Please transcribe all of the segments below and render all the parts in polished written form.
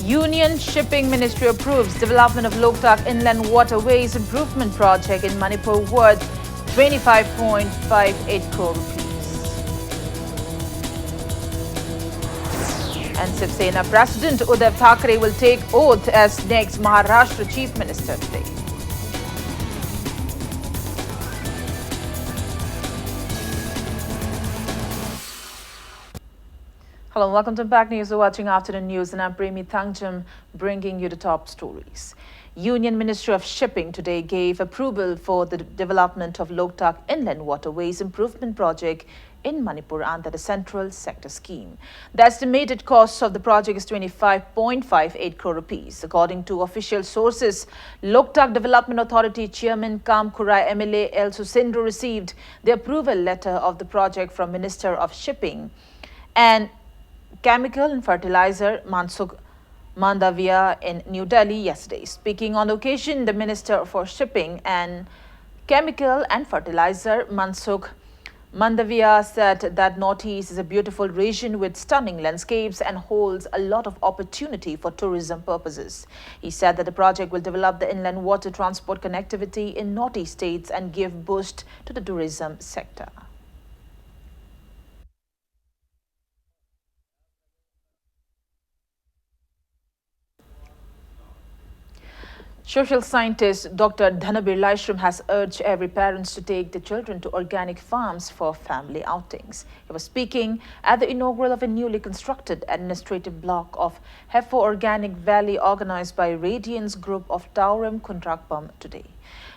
Union Shipping Ministry approves development of Loktak Inland Waterways Improvement Project in Manipur worth 25.58 crore rupees. And Shiv Sena President Uddhav Thackeray will take oath as next Maharashtra Chief Minister today. Hello, welcome to Impact News. You're watching Afternoon News, and I'm Premi Thangjam, bringing you the top stories. Union Ministry of Shipping today gave approval for the development of Loktak Inland Waterways Improvement Project in Manipur under the Central Sector Scheme. The estimated cost of the project is 25.58 crore rupees. According to official sources, Loktak Development Authority Chairman Kamkurai MLA El Susindro received the approval letter of the project from Minister of Shipping and Chemical and Fertilizer Mansukh Mandavia in New Delhi yesterday. Speaking on the occasion, the Minister for Shipping and Chemical and Fertilizer Mansukh Mandavia said that Northeast is a beautiful region with stunning landscapes and holds a lot of opportunity for tourism purposes. He said that the project will develop the inland water transport connectivity in Northeast states and give boost to the tourism sector. Social scientist Dr. Dhanabir Laishram has urged every parents to take their children to organic farms for family outings. He was speaking at the inaugural of a newly constructed administrative block of Heifer Organic Valley organized by Radiance Group of Taurem Kundrakpam today.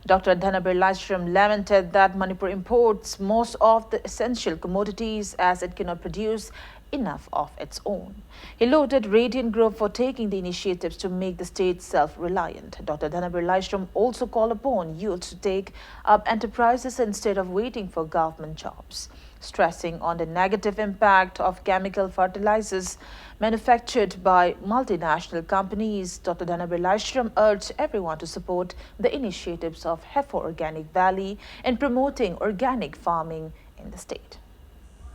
Dr. Dhanabir Laishram lamented that Manipur imports most of the essential commodities as it cannot produce enough of its own. He lauded Radiant Group for taking the initiatives to make the state self-reliant. Dr. Dhanabir Laishram also called upon youth to take up enterprises instead of waiting for government jobs. Stressing on the negative impact of chemical fertilizers manufactured by multinational companies, Dr. Dhanabir Laishram urged everyone to support the initiatives of Heifer Organic Valley in promoting organic farming in the state.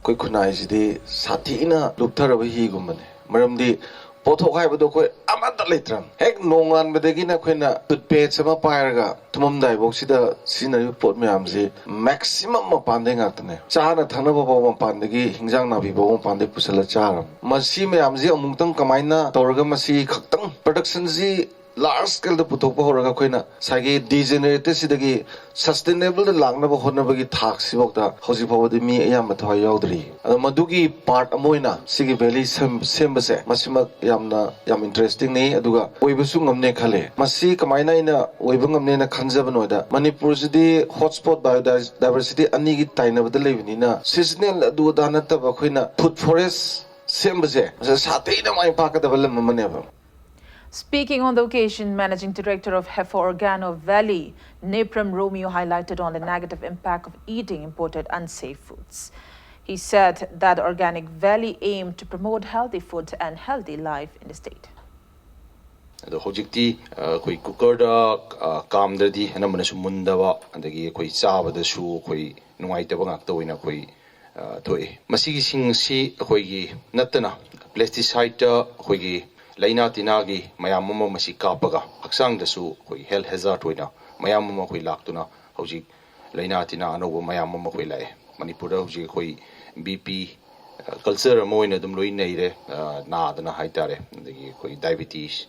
Koi khunai sidi sathina luptharabi hi gumbane maramdi pothok haibado koi amata letram hek nongan bedagi na khoina toothpaste ama pairaga tumamdai boxida sinari pot mayam se maximum mapande ngakne chana thanaba baw mapandagi hingjang nabi baw mapande pusala charam masi mayam je amungtang kamaina torga masi khaktang production ji large scale the putok horaga khoina sagi degenerate sidagi sustainable the langna ba honna bagi thak sibok da hoji phawadi mi ayam thoi yaudri madugi part amoina sigi valley sembase masima yam interesting nei aduga oibusu ngamne khale masi kamaina ina oibung ngamne na khanjaba noida manipur sidi hotspot biodiversity ani gi taina bada lebini na seasonal adu danata ba khoina food forest sembase sateina mai pakada balam maneba. Speaking on the occasion, Managing Director of Heifer Organo Valley, Nepram Romeo, highlighted on the negative impact of eating imported unsafe foods. He said that Organic Valley aimed to promote healthy food and healthy life in the state. The hojikti koi cooker da kam da di na manasu mundawa andagi koi chawa da su koi nuai ta bangak to ina koi thoi masigi sing si koi gi natana pesticide koi gi Laina tinagi mayamama masi kapaga haksang dasu koi health hazard hoina mayamama koi laktuna hojik laina tina anoba mayamama koi lai manipura hojik koi bp culture amoina dum loi neire na dana haitare dagi koi diabetes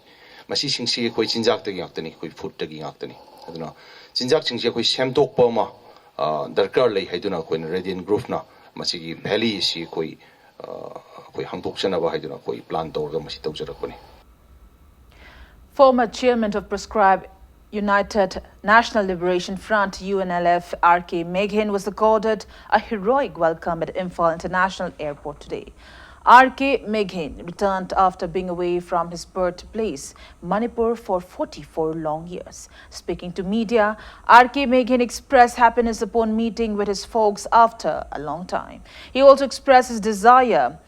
masi singsi koi chinjak tagi yaktani koi food tagi yaktani aduna chinjak singsi koi semtok pa ma darkar lai haiduna koi Radiant Group na masi valley si koi Former chairman of proscribed United National Liberation Front UNLF R.K. Meghin was accorded a heroic welcome at Imphal International Airport today. R.K. Meghin returned after being away from his birthplace, Manipur, for 44 long years. Speaking to media, R.K. Meghin expressed happiness upon meeting with his folks after a long time. He also expressed his desire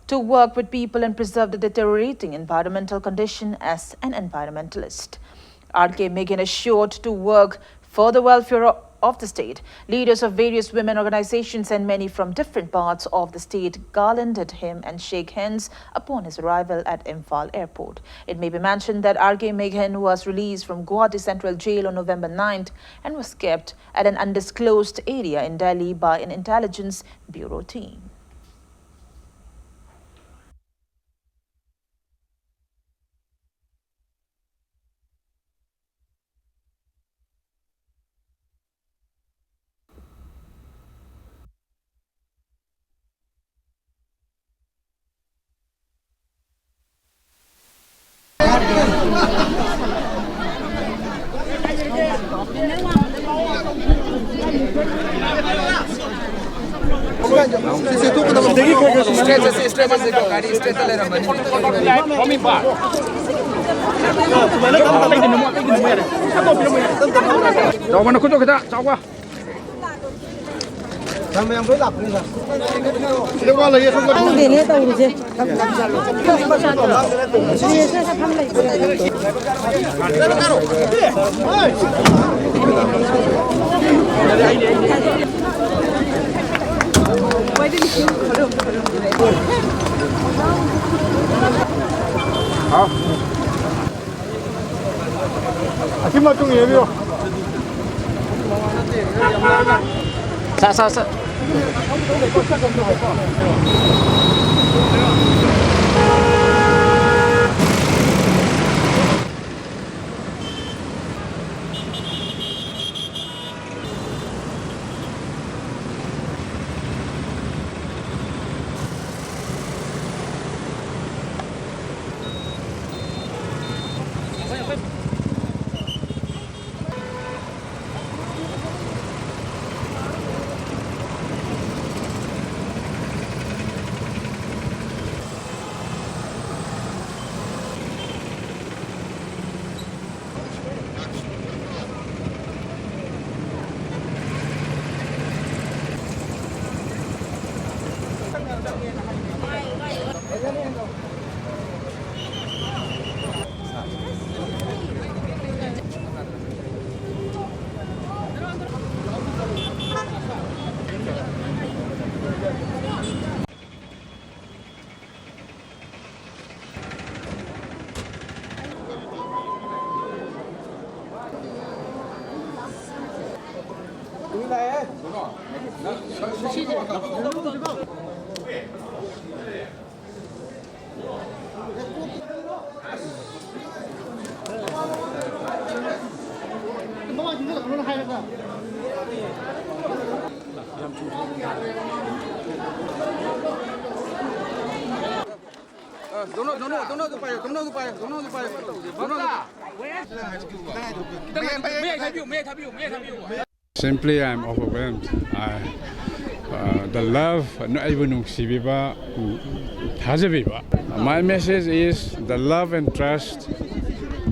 to work with people and preserve the deteriorating environmental condition as an environmentalist. R.K. Meghin assured to work for the welfare of the state. Leaders of various women organizations and many from different parts of the state garlanded him and shook hands upon his arrival at Imphal Airport. It may be mentioned that R.K. Meghan was released from Guwahati Central Jail on November 9th and was kept at an undisclosed area in Delhi by an intelligence bureau team. Simply, I'm overwhelmed. The love, my message is the love and trust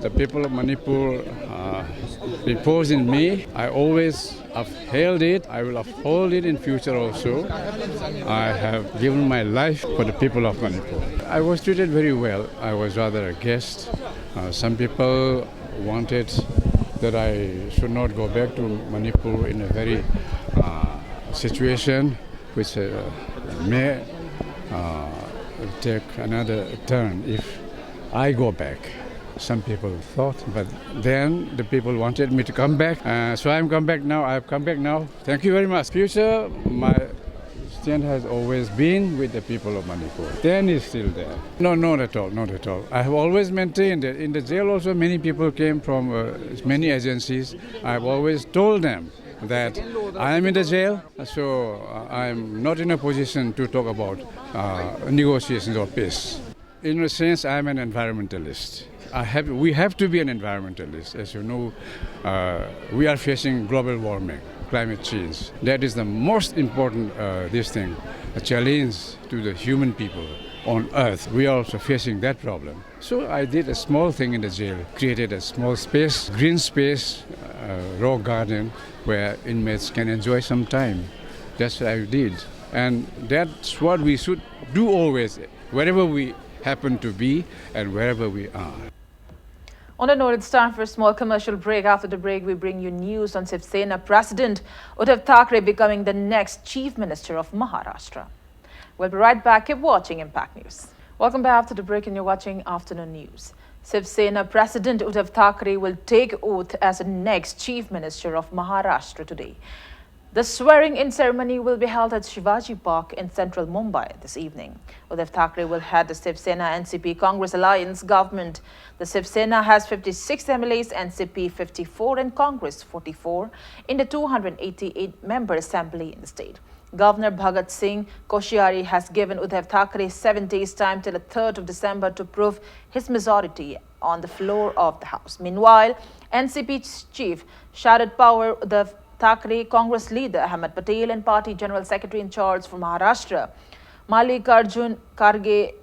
the people of Manipur repose in me. I always upheld it. I will uphold it in future also. I have given my life for the people of Manipur. I was treated very well. I was rather a guest. Some people wanted that I should not go back to Manipur in a very situation which may take another turn if I go back. Some people thought, but then the people wanted me to come back. So I'm come back now. I've come back now. Thank you very much. Future, my stand has always been with the people of Manipur. Then is still there. No, not at all, not at all. I have always maintained that in the jail also many people came from many agencies. I've always told them that I am in the jail, so I'm not in a position to talk about negotiations or peace. In a sense, I'm an environmentalist. We have to be an environmentalist. As you know, we are facing global warming, climate change. That is the most important a challenge to the human people on earth. We are also facing that problem. So I did a small thing in the jail, created a small space, green space, rock garden, where inmates can enjoy some time. That's what I did. And that's what we should do always, wherever we happen to be and wherever we are. On a note, it's time for a small commercial break. After the break, we bring you news on Shiv Sena President Uddhav Thackeray becoming the next Chief Minister of Maharashtra. We'll be right back. Keep watching Impact News. Welcome back after the break, and you're watching Afternoon News. Shiv Sena President Uddhav Thackeray will take oath as the next Chief Minister of Maharashtra today. The swearing-in ceremony will be held at Shivaji Park in central Mumbai this evening. Uddhav Thackeray will head the Shiv Sena NCP Congress Alliance government. The Shiv Sena has 56 MLAs, NCP 54 and Congress 44 in the 288-member assembly in the state. Governor Bhagat Singh Koshyari has given Uddhav Thackeray 7 days time till the 3rd of December to prove his majority on the floor of the House. Meanwhile, NCP Chief Sharad Pawar, Uddhav Thackeray, Congress leader Ahmed Patel and party general secretary in charge for Maharashtra, Mallikarjun Kharge,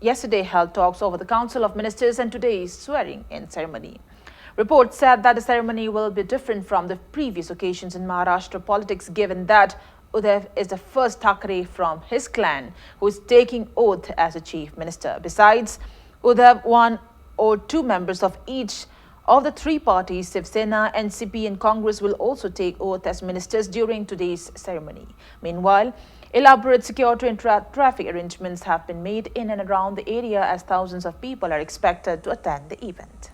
yesterday held talks over the Council of Ministers and today's swearing-in ceremony. Reports said that the ceremony will be different from the previous occasions in Maharashtra politics, given that Uddhav is the first Thackeray from his clan who is taking oath as a chief minister. Besides Uddhav, 1 or 2 members of each of the 3 parties, Shiv Sena, NCP and Congress, will also take oath as ministers during today's ceremony. Meanwhile, elaborate security and traffic arrangements have been made in and around the area as thousands of people are expected to attend the event.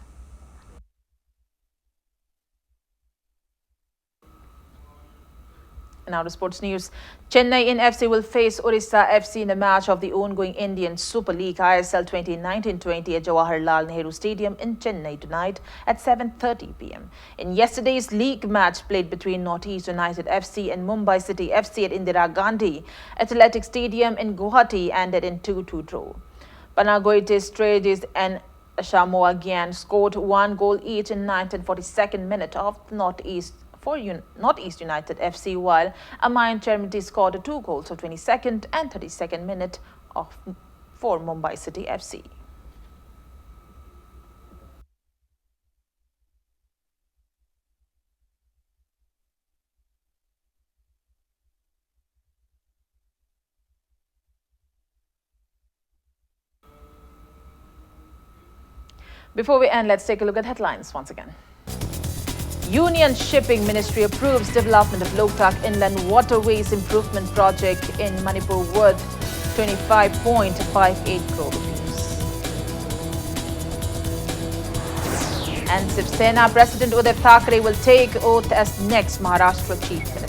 Now to sports news. Chennai FC will face Orissa FC in a match of the ongoing Indian Super League ISL 2019-20 at Jawaharlal Nehru Stadium in Chennai tonight at 7:30 p.m. In yesterday's league match played between Northeast United FC and Mumbai City FC at Indira Gandhi Athletic Stadium in Guwahati ended in 2-2 draw. Panagoitis, Strategist and Shamoa Gyan scored 1 goal each in 9th and 42nd minute of Northeast United FC, while Amayan Chermiti scored 2 goals of 22nd and 32nd minute for Mumbai City FC. Before we end, let's take a look at headlines once again. Union Shipping Ministry approves development of Loktak Inland Waterways Improvement Project in Manipur worth 25.58 crore rupees. And Shiv Sena President Uddhav Thackeray will take oath as next Maharashtra Chief Minister.